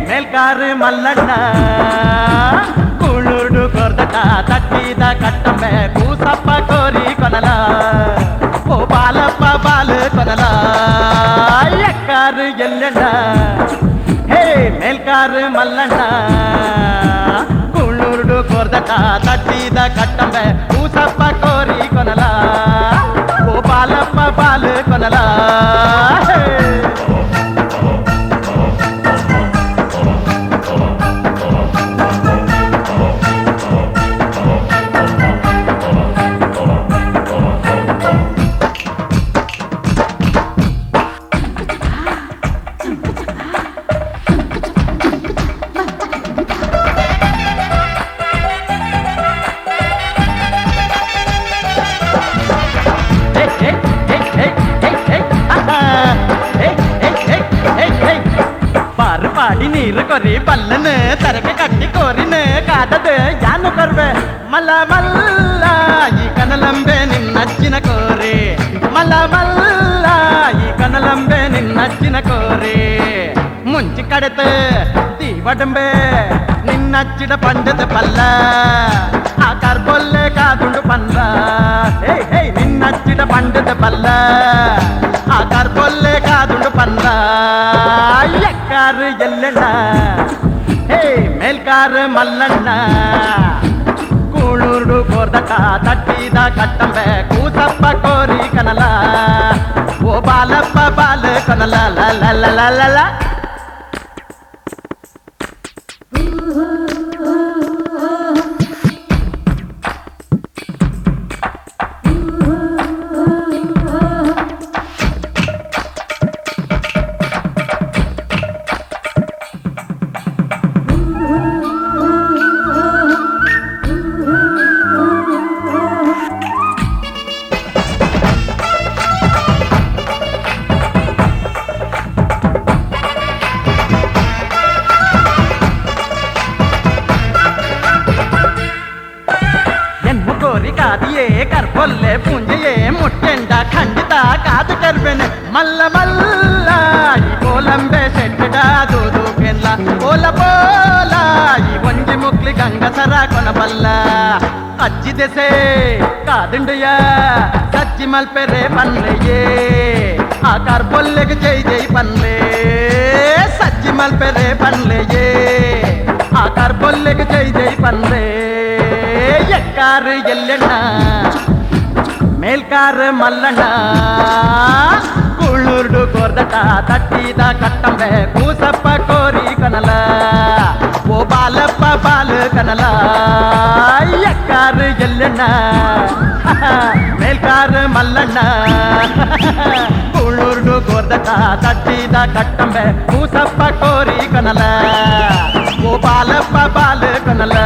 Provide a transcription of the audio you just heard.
ಮೇಲ್ಕಾರು ಮಲ್ಲಣ್ಣ ಕುಳುಡು ಕೊರ್ದಟ ತಟ್ಟಿದ ಕಟ್ಟಂಬೆ ಕೂಸಪ್ಪ ಕೋರಿ ಕೊನಲ ಓ ಬಾಲಪ್ಪ ಬಾಲು ಕೊನಲ ಎಕ್ಕಾರು ಎಲ್ಲಣ್ಣ ಹೇ ಮೇಲ್ಕಾರು ಮಲ್ಲಣ್ಣ ಕುಳುಡು ಕೊರ್ದಟ ತಟ್ಟಿದ ಕಟ್ಟಂಬೆ ಕೂಸಪ್ಪ ಕೋರಿ ಕೊನಲ ಓ ಬಾಲಪ್ಪ ಬಾಲು ಕೊನಲ ಪಾಡಿ ನೀರು ಕೊರಿ ಬಲ್ಲನ ತರಕೆ ಕಟ್ಟಿ ಕೋರಿನ ಕಾದದ ಯಾನು ಕೊರ್ಬೆ ಮಲ್ಲ ಮಲ್ಲ ಈ ಕನಲಂಬೆ ನಿನ್ನಚ್ಚಿನ ಕೋರಿ ಮಲ್ಲ ಮಲ್ಲ ಈ ಕನಲಂಬೆ ನಿನ್ನಚ್ಚಿನ ಕೋರಿ ಮುಂಚಿ ಕಡೆತ ದೀವಡಂಬೆ ನಿನ್ನಚ್ಚಿಡ ಪಂಡದ ಪಲ್ಲ ಆ ಕರ್ಬೊಲ್ಲೆ ಕಾದುಂಡು ಪಂದ ಹೇ ಹೇ ನಿನ್ನಚ್ಚಿಡ ಪಂಡದ ಪಲ್ಲ ಆ ಕರ್ಬೊಲ್ಲೆ ಕಾದುಂಡು ಪಂದ ಎಕ್ಕಾರು ಎಲ್ಲಣ್ಣ ಹೇ ಮೇಲ್ಕಾರು ಮಲ್ಲಣ್ಣ ಕೂಳೂರು ಕೋರ್ದಟ ತಟ್ಟಿದ ಕಟ್ಟಂಬೆ ಕೂಸಪ್ಪ ಕೋರಿ ಕನಲ ಓ ಬಾಲಪ್ಪ ಬಾಲು ಕನಲ ಲಲ ಕಾದಿಯೇ ಕರ್ಬೊಲ್ಲೆ ಪುಂಜೆಯೇ ಮುಟ್ಟೆಂಡ ಖಂಡಿತ ಕಾದು ಕರ್ಬೆನೆ ಮಲ್ಲ ಮಲ್ಲ ಈ ಕೋಲಂಬೆ ಸೆಟ್ಟಡ ದೂದು ಕೆಲ್ಲ ಓಲ ಪೋಲ ಈ ಒಂಜಿ ಮುಕ್ಲಿ ಗಂಗಸರ ಕೊನಬಲ್ಲ ಅಜ್ಜಿ ದೆಸೆ ಕಾದುಂಡುಯ ಸಜ್ಜಿ ಮಲ್ಪೆರೆ ಪನ್ಲೆಯೇ ಆ ಕರ್ಬೊಲ್ಲೆಗೆ ಜೈ ಜೈ ಪನ್ಲೆ ಸಜ್ಜಿ ಮಲ್ಪೆರೆ ಪನ್ಲೆಯೇ ಆ ಕರ್ಬೊಲ್ಲೆಗೆ ಜೈ ಜೈ ಪನ್ಲೆ ಎಕ್ಕಾರು ಎಲ್ಲಣ್ಣ ಮೇಲ್ಕಾರು ಮಲ್ಲಣ್ಣ ಕುಳುರ್ಡು ಕೋರ್ದಟ ತಟ್ಟಿದ ಕಟ್ಟಂಬೆ ಕೂಸಪ್ಪ ಕೋರಿ ಕನಲ ಓ ಬಾಲಪ್ಪ ಬಾಲು ಕನಲ ಎಕ್ಕಾರು ಎಲ್ಲಣ್ಣ ಮೇಲ್ಕಾರು ಮಲ್ಲಣ್ಣ ಕುಳುರ್ಡು ಕೋರ್ದಟ ತಟ್ಟಿದ ಕಟ್ಟಂಬೆ ಕೂಸಪ್ಪ ಕೋರಿ ಕನಲ ಓ ಬಾಲಪ್ಪ ಬಾಲು ಕನಲ